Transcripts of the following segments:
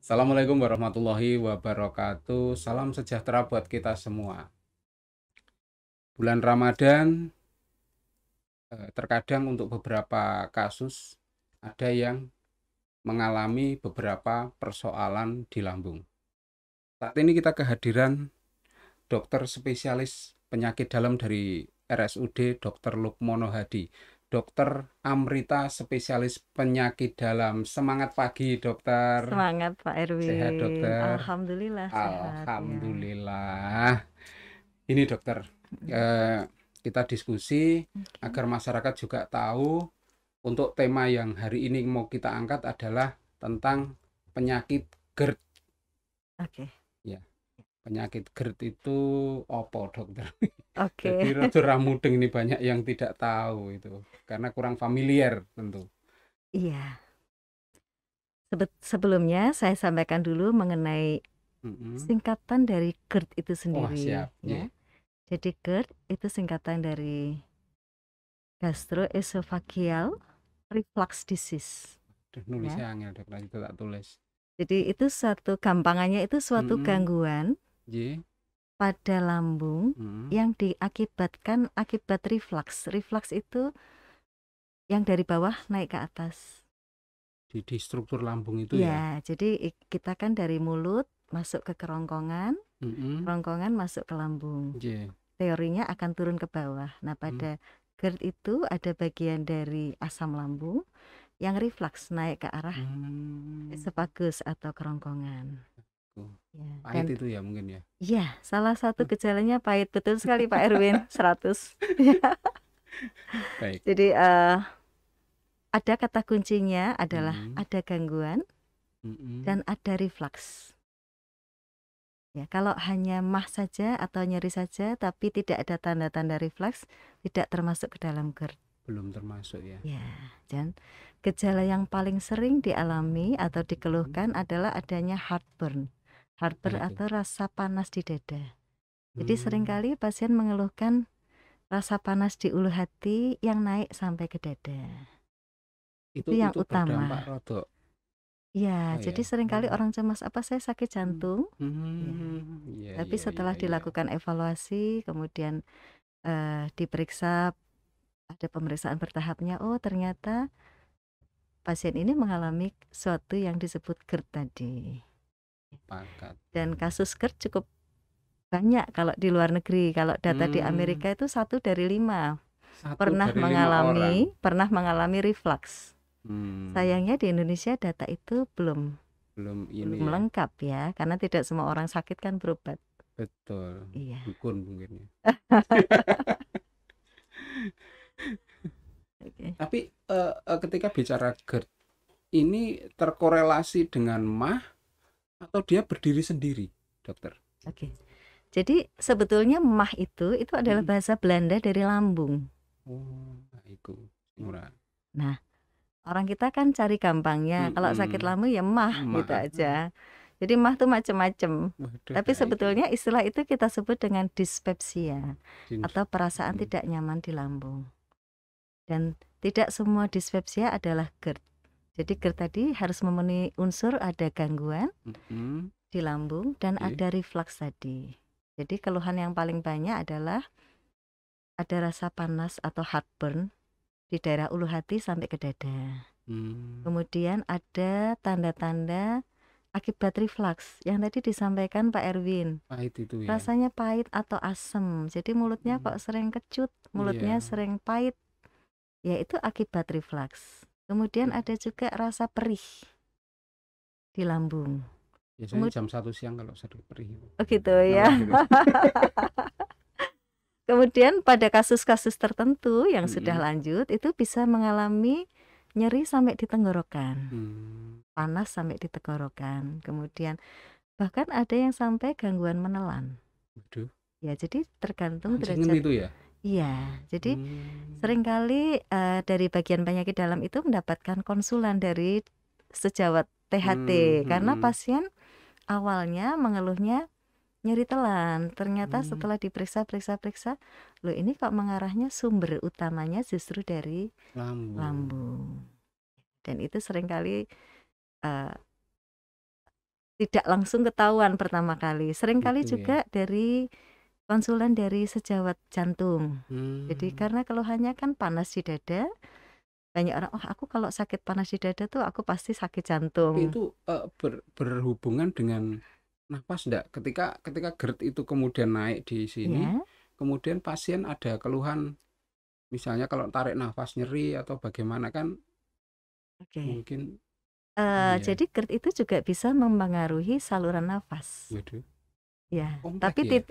Assalamualaikum warahmatullahi wabarakatuh. Salam sejahtera buat kita semua. Bulan Ramadan, terkadang untuk beberapa kasus ada yang mengalami beberapa persoalan di lambung. Saat ini kita kehadiran dokter spesialis penyakit dalam dari RSUD Dr. Lukmono Hadi. Dokter Amrita spesialis penyakit dalam. Semangat pagi, dokter. Semangat Pak Sehat, Erwin. dokter. Alhamdulillah sehat ya. Alhamdulillah. Ini dokter, eh, kita diskusi Oke. agar masyarakat juga tahu untuk tema yang hari ini mau kita angkat adalah tentang penyakit GERD. Oke. Ya, penyakit GERD itu apa, dokter? Jadi Oke. rada ramudeng, ini banyak yang tidak tahu itu karena kurang familiar tentu. Iya. Sebelumnya saya sampaikan dulu mengenai Mm-mm. singkatan dari GERD itu Wah, sendiri siap. ya. Nggih. Jadi GERD itu singkatan dari gastroesophageal reflux disease Duh, ya. nulisnya angel, dokter, itu tak tulis. Jadi itu gampangannya itu suatu Mm-mm. gangguan Nggih. pada lambung Mm-mm. yang diakibatkan akibat reflux. Reflux itu yang dari bawah naik ke atas. Di struktur lambung itu ya. Ya, jadi kita kan dari mulut masuk ke kerongkongan, Mm-mm. kerongkongan masuk ke lambung. Nggih. Teorinya akan turun ke bawah. Nah, Mm. pada GERD itu ada bagian dari asam lambung yang reflux naik ke arah Hmm, esophagus atau kerongkongan. tuh. Ya, Pahit dan itu ya mungkin ya. ya, salah satu gejalanya pahit, betul sekali Pak Erwin, 100. Ya. Baik. Jadi ada kata kuncinya adalah Mm-mm. ada gangguan Mm-mm. dan ada reflux. Ya, kalau hanya mah saja atau nyeri saja tapi tidak ada tanda-tanda reflux, tidak termasuk ke dalam GERD. Belum termasuk ya. Ya, dan gejala yang paling sering dialami atau dikeluhkan adalah adanya heartburn. Apa Heartburn itu? atau rasa panas di dada. Jadi Hmm, seringkali pasien mengeluhkan rasa panas di ulu hati yang naik sampai ke dada. itu Itu yang itu berdampak utama. rodok Ya, apa ya? jadi seringkali orang cemas, apa saya sakit Hmm. jantung? Ya. Iya Tapi iya iya setelah iya. dilakukan evaluasi, kemudian diperiksa, ada pemeriksaan bertahapnya. Oh, ternyata pasien ini mengalami suatu yang disebut GERD tadi. Pakat. Dan kasus GERD cukup banyak kalau di luar negeri. Kalau data di Hmm, Amerika itu 1 dari 5 satu dari 5 orang. pernah mengalami reflux. Hmm, Sayangnya di Indonesia data itu belum belum ini belum ya. lengkap ya, karena tidak semua orang sakit kan berobat. Betul. Iya. Dukun mungkin ya. Oke. Tapi ketika bicara GERD ini terkorelasi dengan MAH atau dia berdiri sendiri, dokter? Oke. Jadi sebetulnya mah itu adalah Mm. bahasa Belanda dari lambung. Oh, nah iku ora. Nah, orang kita kan cari gampangnya, kalau sakit Mm-mm. lambung ya mah gitu MAH. aja. Jadi mah tuh macem-macem. Waduh, Tapi dah iki. sebetulnya istilah itu kita sebut dengan dyspepsia Jeans. atau perasaan Mm. tidak nyaman di lambung. Dan tidak semua dyspepsia adalah GERD. Jadi GERD tadi harus memenuhi unsur ada gangguan Mm-mm. di lambung dan Oke. ada reflux tadi. Jadi keluhan yang paling banyak adalah ada rasa panas atau heartburn di daerah ulu hati sampai ke dada. Hmm. Kemudian ada tanda-tanda akibat reflux yang tadi disampaikan Pak Erwin. Pahit itu ya. Rasanya pahit atau asem. Jadi mulutnya Mm. kok sering kecut, mulutnya Iya. sering pahit, yaitu akibat reflux. Kemudian Be- ada juga rasa perih di lambung. Biasanya Kemudian, jam 1 siang kalau sering perih. oh gitu Malah ya. gitu. Kemudian pada kasus-kasus tertentu yang sudah Mm-mm. lanjut itu bisa mengalami nyeri sampai di tenggorokan, Hmm. panas sampai di tenggorokan. Kemudian bahkan ada yang sampai gangguan menelan. Waduh, Ya, jadi tergantung pancingan derajat. itu ya. Iya, jadi Hmm. seringkali dari bagian penyakit dalam itu mendapatkan konsulan dari sejawat Hmm. THT karena Hmm. pasien awalnya mengeluhnya nyeri telan. Ternyata Hmm. setelah diperiksa-periksa, loh ini kok mengarahnya sumber utamanya justru dari Lambung. lambung. Dan itu seringkali eh, tidak langsung ketahuan pertama kali. Seringkali Gitu ya. juga dari konsulen dari sejawat jantung. Jadi karena keluhannya kan panas di dada, banyak orang, "Oh, aku kalau sakit panas di dada tuh aku pasti sakit Tapi jantung." itu berhubungan dengan nafas enggak? Ketika GERD itu kemudian naik di sini, Ya, kemudian pasien ada keluhan, misalnya kalau tarik nafas nyeri atau bagaimana kan oke. mungkin ini ya. Jadi GERD itu juga bisa mempengaruhi saluran nafas. Waduh, Ya, komplek tapi ya.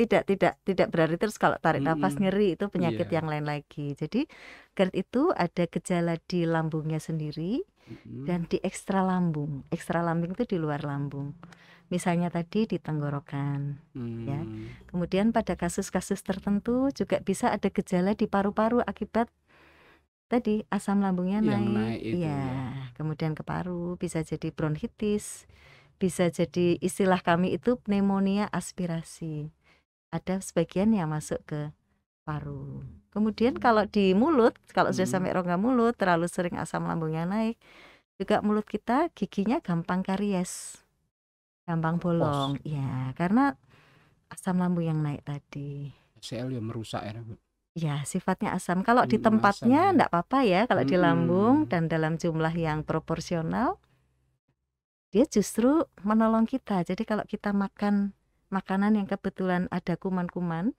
tidak berarti terus kalau tarik nafas Mm-mm. nyeri itu penyakit Iya. yang lain lagi. Jadi GERD itu ada gejala di lambungnya sendiri Mm-mm. dan di ekstra lambung. Ekstra lambung itu di luar lambung. Misalnya tadi di tenggorokan, ya. Hmm. Kemudian pada kasus-kasus tertentu juga bisa ada gejala di paru-paru akibat tadi asam lambungnya Yang naik. naik itu Iya, ya. kemudian ke paru bisa jadi bronkitis, bisa jadi istilah kami itu pneumonia aspirasi. Ada sebagian yang masuk ke paru. Kemudian kalau di mulut, kalau sudah Mm-mm. sampai rongga mulut, terlalu sering asam lambungnya naik, juga mulut kita giginya gampang karies, gampang Pos bolong. Ya, karena asam lambung yang naik tadi. sel ya merusak ya. Ya, sifatnya asam. Kalau di Asam tempatnya ya. enggak apa-apa ya, kalau di lambung Mm-mm. dan dalam jumlah yang proporsional, dia justru menolong kita. Jadi kalau kita makan makanan yang kebetulan ada kuman-kuman,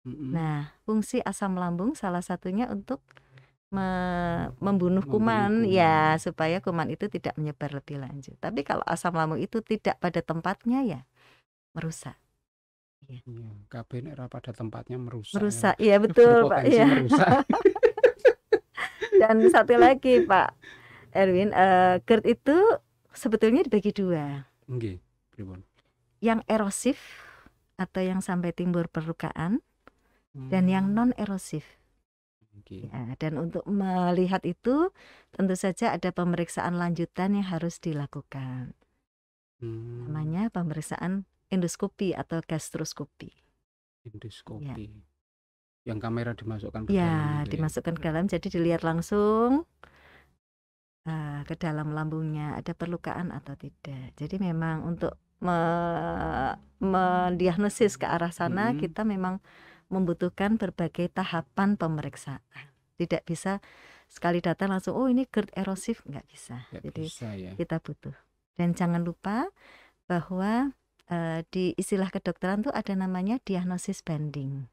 Mm-mm. nah fungsi asam lambung salah satunya untuk membunuh Membunuh kuman, ya kuman. supaya kuman itu tidak menyebar lebih lanjut. Tapi kalau asam lambung itu tidak pada tempatnya ya merusak. Ya. Iya, kabeh nek ora pada tempatnya merusak ya. Merusak, iya betul Pak. Berpotensi Ya. merusak. Dan satu lagi Pak Erwin, GERD itu sebetulnya dibagi dua. Nggih, pripun? Yang erosif atau yang sampai timbul perlukaan dan yang non erosif. Nggih. Ya, dan untuk melihat itu tentu saja ada pemeriksaan lanjutan yang harus dilakukan. Namanya pemeriksaan endoskopi atau gastroskopi. Ya, Endoskopi. Yang kamera dimasukkan ke dalam ya itu ya. dimasukkan ke dalam, jadi dilihat langsung ke dalam lambungnya ada perlukaan atau tidak. Jadi memang untuk mendiagnosis ke arah sana Mm-mm. kita memang membutuhkan berbagai tahapan pemeriksaan. Tidak bisa sekali datang langsung, oh ini GERD erosif, nggak bisa. Nggak Jadi bisa ya. kita butuh. Dan jangan lupa bahwa di istilah kedokteran tuh ada namanya diagnosis banding.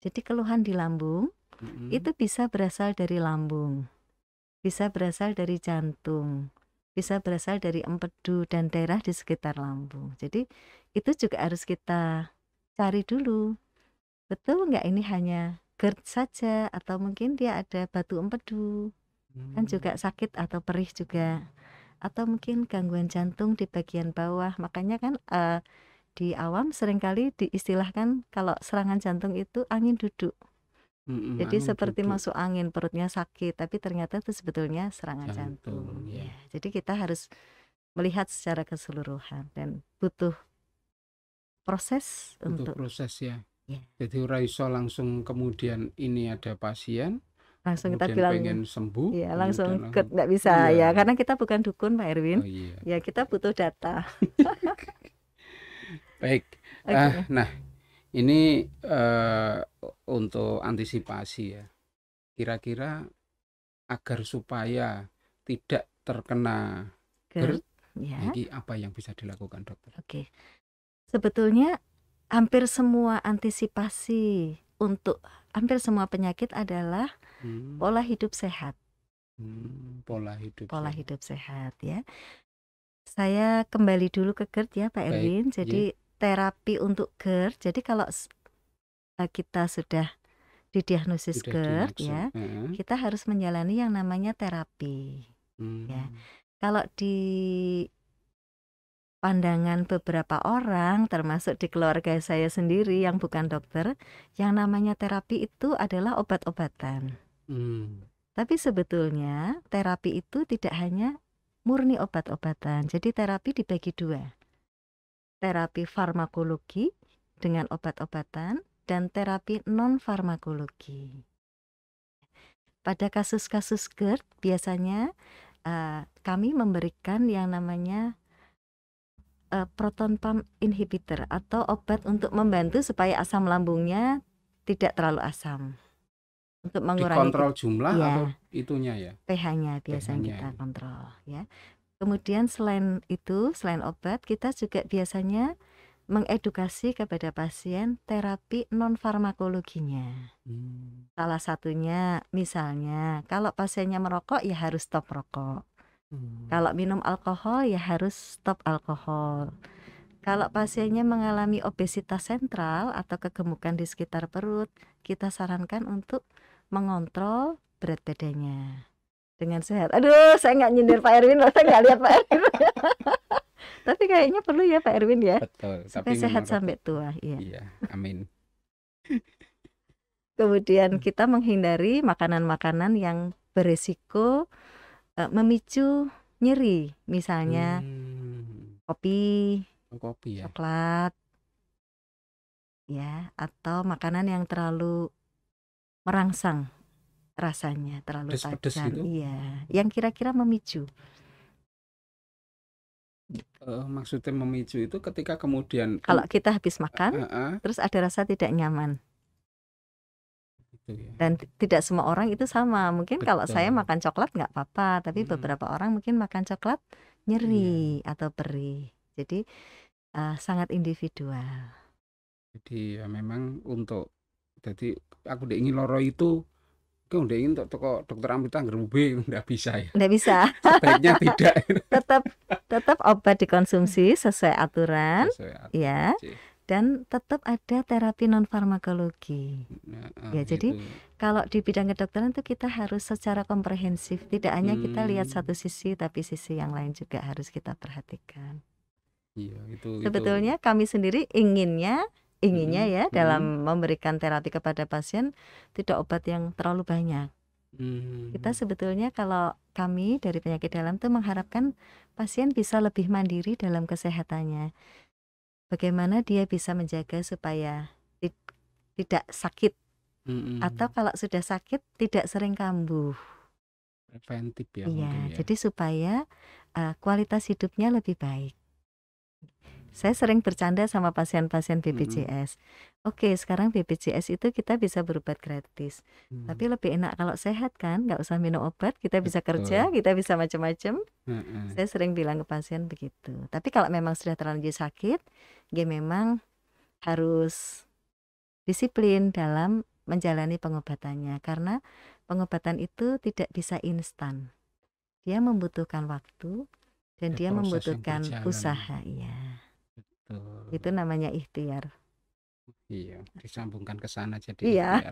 Jadi keluhan di lambung Mm-mm. itu bisa berasal dari lambung, bisa berasal dari jantung, bisa berasal dari empedu dan daerah di sekitar lambung. Jadi itu juga harus kita cari dulu, betul nggak ini hanya GERD saja atau mungkin dia ada batu empedu, kan juga sakit atau perih juga, atau mungkin gangguan jantung di bagian bawah. Makanya kan di awam seringkali diistilahkan kalau serangan jantung itu angin duduk. Jadi Angin seperti duduk masuk angin, perutnya sakit, tapi ternyata itu sebetulnya serangan jantung jantung. ya. Ya, jadi kita harus melihat secara keseluruhan dan butuh proses Butuh untuk proses ya. ya, Jadi ora iso langsung kemudian ini ada pasien, langsung kita kemudian bilang pengen sembuh, ya kemudian langsung langsung nggak bisa iya. ya, karena kita bukan dukun Pak Erwin. Oh iya. Ya kita butuh data. Baik. Oke. Nah, ini untuk antisipasi ya. Kira-kira agar supaya tidak terkena GERD, GERD ya. ini apa yang bisa dilakukan dokter? Oke. Sebetulnya hampir semua antisipasi untuk hampir semua penyakit adalah pola hidup sehat. Pola hidup Pola sehat. hidup sehat ya. Saya kembali dulu ke GERD ya Pak Baik, Erwin. nggih. Jadi terapi untuk GERD. Jadi kalau kita sudah didiagnosis Sudah GERD dimaksud. ya, kita harus menjalani yang namanya terapi. Ya. Kalau di pandangan beberapa orang, termasuk di keluarga saya sendiri yang bukan dokter, yang namanya terapi itu adalah obat-obatan. Tapi sebetulnya terapi itu tidak hanya murni obat-obatan. Jadi terapi dibagi dua. Terapi farmakologi dengan obat-obatan dan terapi non-farmakologi. Pada kasus-kasus GERD biasanya kami memberikan yang namanya proton pump inhibitor atau obat untuk membantu supaya asam lambungnya tidak terlalu asam. Untuk mengurangi Dikontrol jumlah atau ya, itunya ya? pH-nya biasanya pH-nya kita ya. kontrol ya. Kemudian selain itu, selain obat, kita juga biasanya mengedukasi kepada pasien terapi non farmakologinya. Salah satunya misalnya kalau pasiennya merokok ya harus stop rokok. Kalau minum alkohol ya harus stop alkohol. Kalau pasiennya mengalami obesitas sentral atau kegemukan di sekitar perut, kita sarankan untuk mengontrol berat badannya dengan sehat. Aduh, saya nggak nyindir Pak Erwin loh, saya nggak lihat Pak Erwin. Tapi kayaknya perlu ya Pak Erwin ya, Betul, supaya tapi sehat memang sampai rokok. tua. Iya. Iya, amin. Kemudian kita menghindari makanan-makanan yang beresiko memicu nyeri, misalnya kopi, Kopi ya. coklat, ya, atau makanan yang terlalu merangsang rasanya, terlalu Pedes-pedes tajam. gitu. Iya, yang kira-kira memicu. Maksudnya memicu itu ketika kemudian Kalau kita habis makan, ah, terus ada rasa tidak nyaman. gitu ya. Dan tidak semua orang itu sama. Mungkin kalau saya Betul. makan coklat nggak apa-apa, tapi beberapa orang mungkin makan coklat nyeri atau perih. Jadi sangat individual. Jadi ya memang untuk jadi aku udah ingin loro itu udah ingin toko dokter Amrita ngerube nggak bisa ya. Nggak bisa. Sebaiknya tidak. tetap obat dikonsumsi sesuai aturan, Sesuai ya. aturan. Dan tetap ada terapi non farmakologi. Ya, jadi Itu. kalau di bidang kedokteran itu kita harus secara komprehensif, tidak hanya kita lihat satu sisi, tapi sisi yang lain juga harus kita perhatikan. Iya, itu. Sebetulnya kami sendiri inginnya ya dalam memberikan terapi kepada pasien tidak obat yang terlalu banyak. Kita sebetulnya kalau kami dari penyakit dalam tuh mengharapkan pasien bisa lebih mandiri dalam kesehatannya. Bagaimana dia bisa menjaga supaya tidak sakit, atau kalau sudah sakit tidak sering kambuh. Preventif ya Iya, mungkin ya. jadi supaya kualitas hidupnya lebih baik. Saya sering bercanda sama pasien-pasien BPJS. Oke, sekarang BPJS itu kita bisa berobat gratis. Tapi lebih enak kalau sehat kan, nggak usah minum obat, kita bisa kerja, kita bisa macam-macam. Saya sering bilang ke pasien begitu. Tapi kalau memang sudah terlanjur sakit, ya memang harus disiplin dalam menjalani pengobatannya. Karena pengobatan itu tidak bisa instan. Dia membutuhkan waktu dan dia membutuhkan usaha, ya. Itu namanya ikhtiar. Iya, disambungkan ke sana jadi Iya.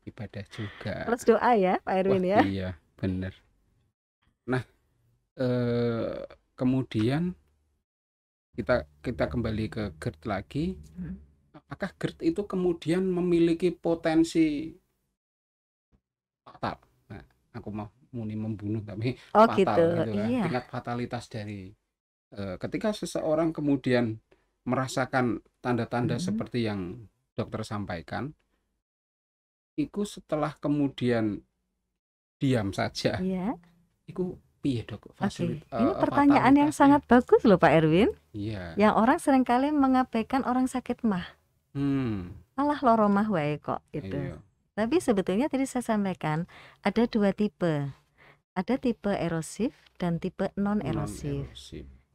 ibadah juga. Plus doa ya Pak Erwin ya. Iya, benar. Nah, kemudian kita kembali ke GERD lagi. Apakah GERD itu kemudian memiliki potensi fatal? Nah, aku mau muni membunuh tapi fatal gitu kan. Iya. Tingkat fatalitas dari ketika seseorang kemudian merasakan tanda-tanda seperti yang dokter sampaikan, itu setelah kemudian diam saja. Iya. Itu piye dok? Ini pertanyaan yang sangat bagus loh Pak Erwin. Iya. Yang orang seringkali mengabaikan orang sakit mah. Alah loro mah wae kok gitu. Iya. Tapi sebetulnya tadi saya sampaikan ada dua tipe. Ada tipe erosif dan tipe non erosif.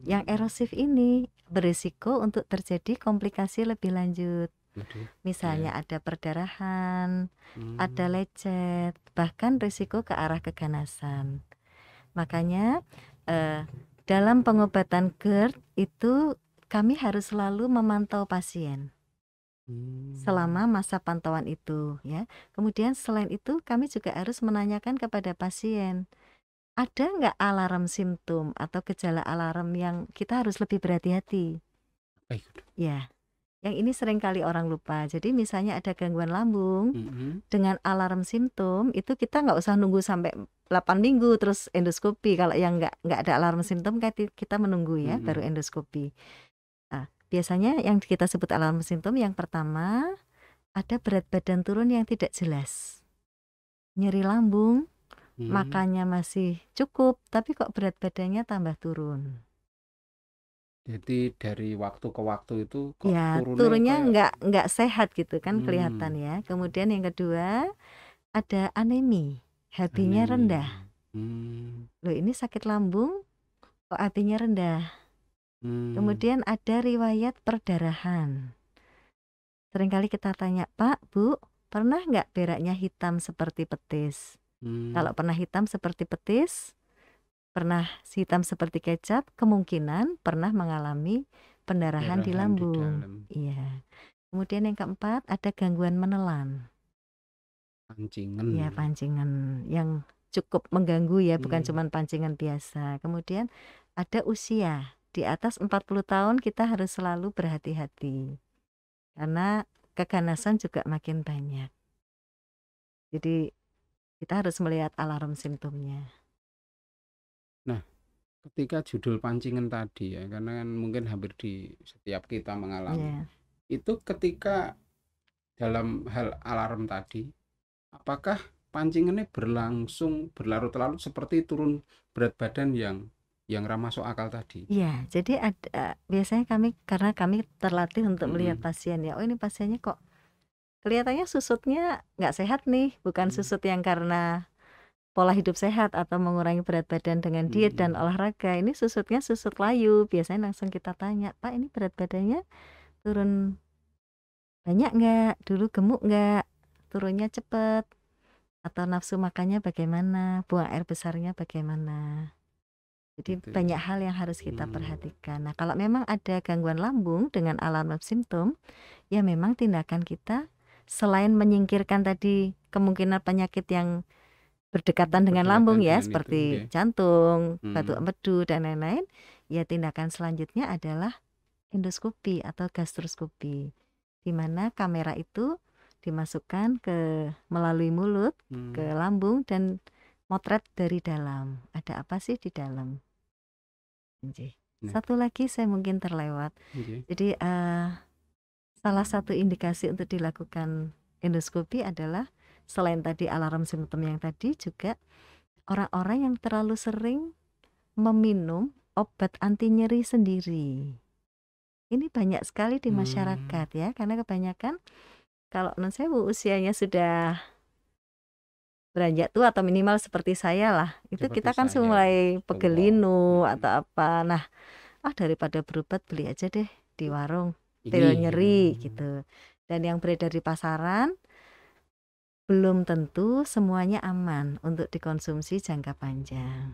Yang erosif ini berisiko untuk terjadi komplikasi lebih lanjut. Misalnya ada perdarahan, ada lecet, bahkan risiko ke arah keganasan. Makanya dalam pengobatan GERD itu kami harus selalu memantau pasien selama masa pantauan itu, ya. Kemudian selain itu kami juga harus menanyakan kepada pasien, ada nggak alarm simptom atau gejala alarm yang kita harus lebih berhati-hati. Ya, yang ini seringkali orang lupa. Jadi misalnya ada gangguan lambung dengan alarm simptom, itu kita nggak usah nunggu sampai 8 minggu terus endoskopi. Kalau yang nggak ada alarm simptom kita menunggu ya baru endoskopi. Nah, biasanya yang kita sebut alarm simptom yang pertama ada berat badan turun yang tidak jelas, nyeri lambung, makannya masih cukup tapi kok berat badannya tambah turun. Jadi dari waktu ke waktu itu kok Ya, turunnya turunnya kayak nggak sehat gitu kan kelihatan hmm, ya. Kemudian yang kedua ada anemi, HB-nya rendah. anemi. Hmm, Loh ini sakit lambung kok HB-nya rendah. hmm, Kemudian ada riwayat perdarahan. Seringkali kita tanya, Pak, Bu, pernah nggak beraknya hitam seperti petis? Kalau hmm. pernah hitam seperti petis, pernah hitam seperti kecap, kemungkinan pernah mengalami pendarahan di Pendarahan di lambung. dalam Iya. Kemudian yang keempat ada gangguan menelan. pancingan. Ya, pancingan yang cukup mengganggu ya, bukan Hmm, cuma pancingan biasa. Kemudian ada usia. Di atas 40 tahun kita harus selalu berhati-hati. Karena keganasan juga makin banyak. Jadi kita harus melihat alarm simptomnya. Nah, ketika judul pancingan tadi ya, karena kan mungkin hampir di setiap kita mengalami. Ya. Itu ketika dalam hal alarm tadi, apakah pancingannya berlangsung berlarut-larut seperti turun berat badan yang ramah masuk akal tadi? Iya, jadi biasanya karena kami terlatih untuk melihat Mm-mm. pasien ya. Oh ini pasiennya kok kelihatannya susutnya nggak sehat nih, bukan Mm, susut yang karena pola hidup sehat atau mengurangi berat badan dengan diet dan mm-mm. olahraga. Ini susutnya susut layu. Biasanya langsung kita tanya, Pak ini berat badannya turun banyak nggak? Dulu gemuk nggak? Turunnya cepet? Atau nafsu makannya bagaimana? Buang air besarnya bagaimana? Jadi Gitu ya. banyak hal yang harus kita Hmm, perhatikan. Nah, kalau memang ada gangguan lambung dengan alarm simptom, ya memang tindakan kita selain menyingkirkan tadi kemungkinan penyakit yang berdekatan dengan berdekatan lambung ya, dengan itu, seperti nggih. jantung, batuk Hmm, empedu dan lain-lain, ya tindakan selanjutnya adalah endoskopi atau gastroskopi, di mana kamera itu dimasukkan melalui mulut ke hmm, lambung dan motret dari dalam. Ada apa sih di dalam? Nggih. nah, Satu lagi saya mungkin terlewat. nggih. Jadi salah satu indikasi untuk dilakukan endoskopi adalah selain tadi alarm simptom yang tadi juga orang-orang yang terlalu sering meminum obat anti nyeri sendiri. Ini banyak sekali di Hmm, masyarakat ya, karena kebanyakan kalau non sewu usianya sudah beranjak tua atau minimal seperti saya lah, itu seperti kita kan saya ya, mulai tua. pegelinu Hmm, atau apa. Nah, daripada berobat beli aja deh di warung ini pil gitu. nyeri gitu. Dan yang beredar di pasaran belum tentu semuanya aman untuk dikonsumsi jangka panjang.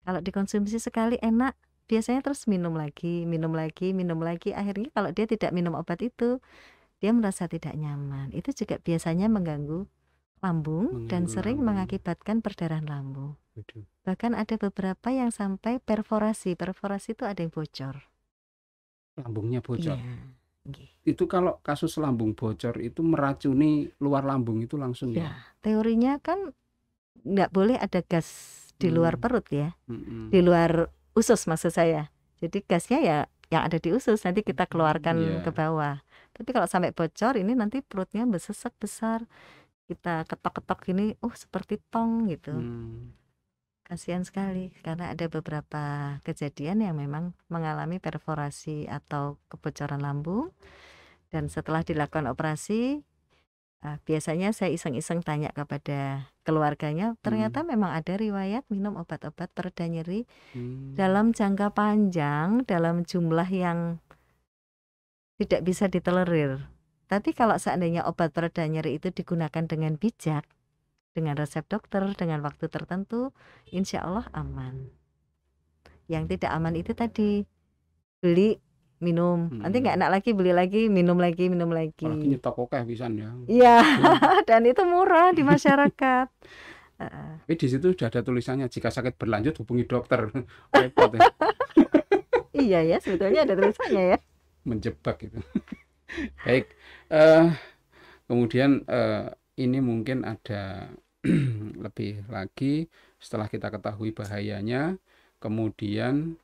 Kalau dikonsumsi sekali enak, biasanya terus minum lagi, minum lagi, minum lagi. Akhirnya kalau dia tidak minum obat itu, dia merasa tidak nyaman. Itu juga biasanya mengganggu lambung dan Mengganggu sering lambung. mengakibatkan perdarahan lambung. Waduh. Bahkan ada beberapa yang sampai perforasi. Perforasi itu ada yang bocor. Lambungnya Iya, bocor. nggih. Itu kalau kasus lambung bocor itu meracuni luar lambung itu langsung Iya, ya. teorinya kan nggak boleh ada gas di luar Hmm, perut ya, di mm-mm. luar usus maksud saya. Jadi gasnya ya yang ada di usus nanti kita keluarkan ke Ya. bawah. Tapi kalau sampai bocor ini nanti perutnya besesek besar. Kita ketok-ketok gini, seperti tong gitu. Hmm, Kasihan sekali karena ada beberapa kejadian yang memang mengalami perforasi atau kebocoran lambung dan setelah dilakukan operasi biasanya saya iseng-iseng tanya kepada keluarganya, ternyata hmm, memang ada riwayat minum obat-obat pereda nyeri hmm, dalam jangka panjang, dalam jumlah yang tidak bisa ditolerir. Tapi kalau seandainya obat pereda nyeri itu digunakan dengan bijak, dengan resep dokter, dengan waktu tertentu, insya Allah aman. Yang tidak aman itu tadi, beli, minum. Nanti nggak hmm. enak lagi, beli lagi, minum lagi, minum Apalagi lagi. nyetok kokeh pisan ya. Iya, Waduh. dan itu murah di masyarakat. Heeh. Tapi di situ sudah ada tulisannya jika sakit berlanjut hubungi dokter. Repot ya, Iya ya, sebetulnya ada tulisannya ya. menjebak itu. Baik. eh Kemudian ini mungkin ada lebih lagi setelah kita ketahui bahayanya, kemudian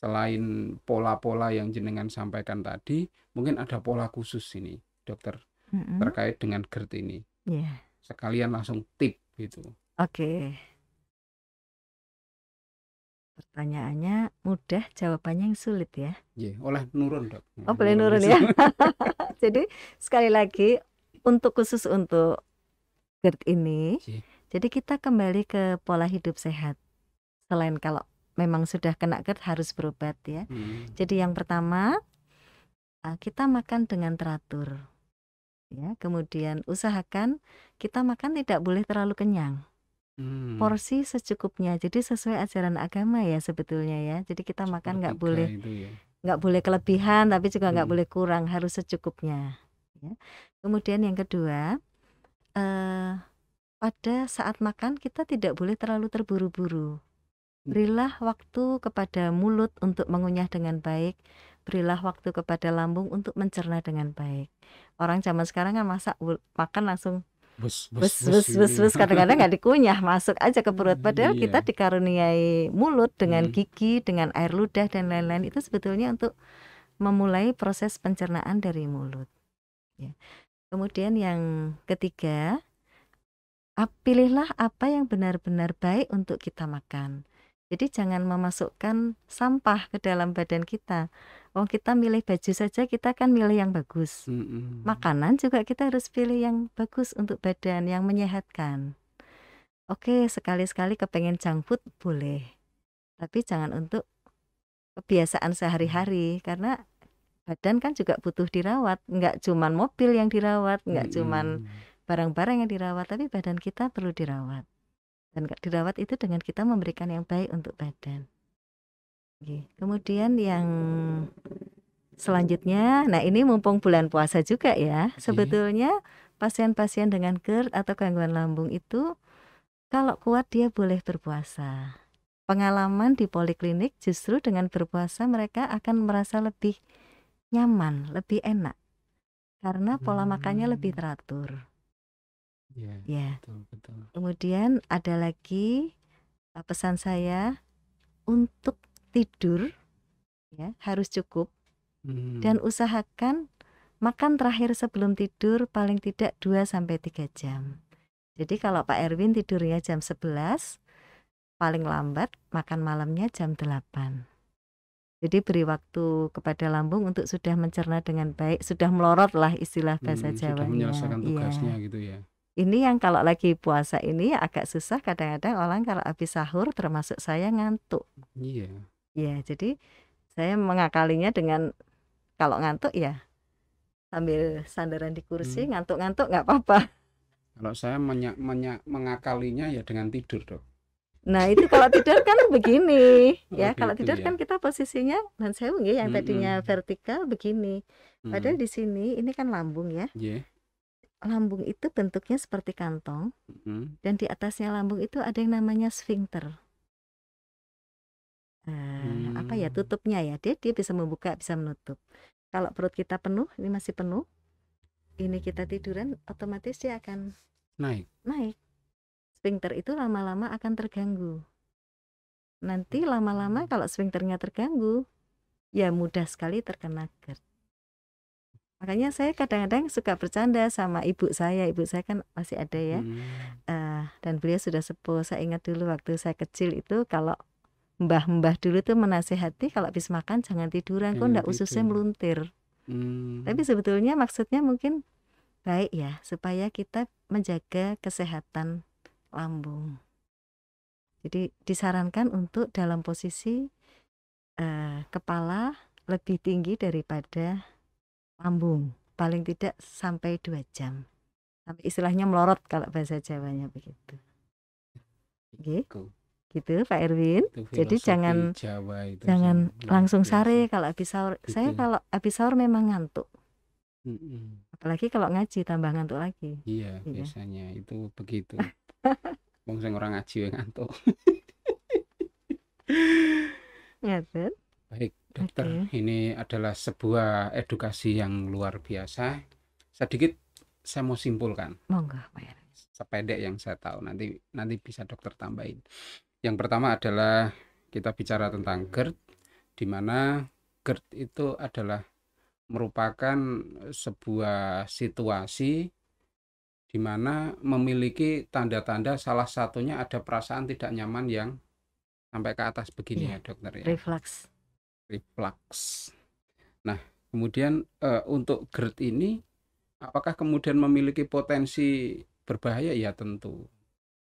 selain pola-pola yang jenengan sampaikan tadi, mungkin ada pola khusus ini, dokter, Mm-mm. terkait dengan GERD ini. Iya, Sekalian langsung tip gitu. oke. Pertanyaannya mudah, jawabannya yang sulit ya. Nggih, oleh nurun, Dok. Oh, boleh nurun ya. Jadi sekali lagi khusus untuk GERD ini, Nggih. jadi kita kembali ke pola hidup sehat. Selain kalau memang sudah kena GERD harus berobat ya. Jadi yang pertama, kita makan dengan teratur. Ya, kemudian usahakan kita makan tidak boleh terlalu kenyang. Porsi secukupnya. Jadi sesuai ajaran agama ya sebetulnya ya. Jadi kita makan nggak boleh itu ya. nggak boleh kelebihan, tapi juga nggak boleh kurang, harus secukupnya. Ya. Kemudian yang kedua, pada saat makan kita tidak boleh terlalu terburu-buru. Berilah waktu kepada mulut untuk mengunyah dengan baik. Berilah waktu kepada lambung untuk mencerna dengan baik. Orang zaman sekarang kan makan langsung bus kadang-kadang nggak dikunyah, masuk aja ke perut. Padahal kita dikaruniai mulut dengan gigi, dengan air ludah dan lain-lain. Itu sebetulnya untuk memulai proses pencernaan dari mulut. Ya. Kemudian yang ketiga, pilihlah apa yang benar-benar baik untuk kita makan. Jadi jangan memasukkan sampah ke dalam badan kita. Kita milih baju saja, kita kan milih yang bagus. Makanan juga kita harus pilih yang bagus untuk badan, yang menyehatkan. Oke, sekali-sekali kepengen junk food boleh, tapi jangan untuk kebiasaan sehari-hari, karena badan kan juga butuh dirawat. Nggak cuman mobil yang dirawat, nggak cuman barang-barang yang dirawat, tapi badan kita perlu dirawat. Dan dirawat itu dengan kita memberikan yang baik untuk badan. Oke. Kemudian yang selanjutnya, nah ini mumpung bulan puasa juga ya, sebetulnya pasien-pasien dengan GERD atau gangguan lambung itu kalau kuat dia boleh berpuasa. Pengalaman di poliklinik justru dengan berpuasa mereka akan merasa lebih nyaman, lebih enak, karena pola makannya lebih teratur. Ya. Betul. Kemudian ada lagi pesan saya untuk tidur ya harus cukup dan usahakan makan terakhir sebelum tidur paling tidak 2-3 jam. Jadi kalau Pak Erwin tidurnya jam 11, paling lambat makan malamnya jam 8. Jadi beri waktu kepada lambung untuk sudah mencerna dengan baik, sudah melorot lah istilah bahasa Jawanya. Sudah menyelesaikan tugasnya gitu ya. Ini yang kalau lagi puasa ini agak susah, kadang-kadang orang kalau habis sahur termasuk saya ngantuk. Iya. Ya, jadi saya mengakalinya dengan kalau ngantuk ya sambil sandaran di kursi, ngantuk-ngantuk nggak apa-apa. Kalau saya mengakalinya ya dengan tidur, Dok. Nah itu kalau tidur kan begini ya, kalau gitu tidur ya. kan kita posisinya dan saya yang tadinya vertikal begini. Padahal di sini ini kan lambung ya. Lambung itu bentuknya seperti kantong, dan di atasnya lambung itu ada yang namanya sfinkter. Apa ya, tutupnya ya, dia bisa membuka, bisa menutup. Kalau perut kita penuh, ini masih penuh, ini kita tiduran, otomatis dia akan naik. Sfinkter itu lama-lama akan terganggu. Nanti lama-lama kalau sfinkternya terganggu, ya mudah sekali terkena GERD. Makanya saya kadang-kadang suka bercanda sama ibu saya kan masih ada ya, dan beliau sudah sepuh. Saya ingat dulu waktu saya kecil itu kalau mbah-mbah dulu tuh menasehati kalau habis makan jangan tiduran, kok ndak ususnya meluntir. Tapi sebetulnya maksudnya mungkin baik ya, supaya kita menjaga kesehatan lambung. Jadi disarankan untuk dalam posisi kepala lebih tinggi daripada lambung, paling tidak sampai 2 jam. Sampai istilahnya melorot kalau bahasa Jawanya begitu. Gitu Pak Erwin. Jadi jangan langsung sare kalau habis sahur. Saya kalau habis sahur memang ngantuk. Apalagi kalau ngaji tambah ngantuk lagi. Iya, biasanya itu begitu. Wong sing ora ngaji ngantuk. Baik, dokter, ini adalah sebuah edukasi yang luar biasa. Sedikit saya mau simpulkan. Monggo, Pak Erwin. Sependek yang saya tahu, nanti bisa dokter tambahin. Yang pertama adalah kita bicara tentang GERD, di mana GERD itu adalah merupakan sebuah situasi di mana memiliki tanda-tanda, salah satunya ada perasaan tidak nyaman yang sampai ke atas begini Iya, ya dokter ya, reflux. reflux. Nah, kemudian untuk GERD ini apakah kemudian memiliki potensi berbahaya? Ya tentu.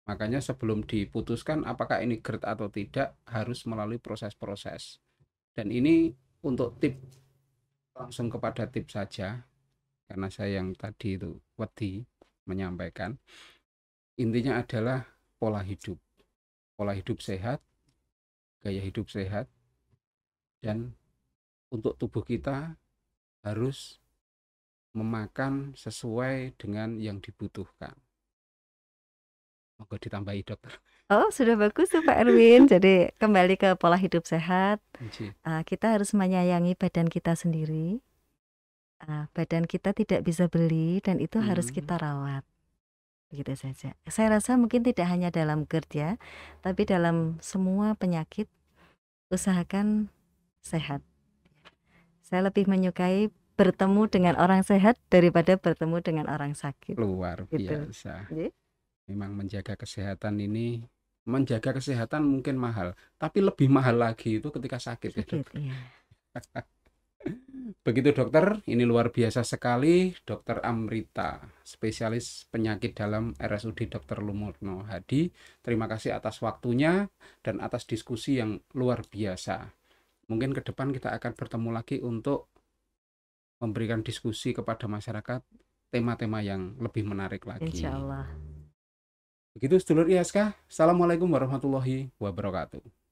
Makanya sebelum diputuskan apakah ini GERD atau tidak harus melalui proses-proses. Dan ini untuk tip, langsung kepada tip saja, karena saya yang tadi itu wedi menyampaikan. Intinya adalah pola hidup sehat, gaya hidup sehat, dan untuk tubuh kita harus memakan sesuai dengan yang dibutuhkan. Monggo ditambahi dokter. Oh, sudah bagus tuh Pak Erwin. Jadi kembali ke pola hidup sehat. Nggih. Kita harus menyayangi badan kita sendiri. Badan kita tidak bisa beli dan itu harus kita rawat. Begitu saja. Saya rasa mungkin tidak hanya dalam GERD ya, tapi dalam semua penyakit usahakan sehat. Saya lebih menyukai bertemu dengan orang sehat daripada bertemu dengan orang sakit. Luar Gitu. biasa. Nggih. Memang menjaga kesehatan mungkin mahal, tapi lebih mahal lagi itu ketika sakit ya dok. Sakit, iya. Begitu dokter, ini luar biasa sekali Dokter Amrita, spesialis penyakit dalam RSUD Dr. Lumurno Hadi. Terima kasih atas waktunya dan atas diskusi yang luar biasa. Mungkin ke depan kita akan bertemu lagi untuk memberikan diskusi kepada masyarakat tema-tema yang lebih menarik lagi. Insya Allah. Begitu sedulur ISK. Assalamualaikum warahmatullahi wabarakatuh.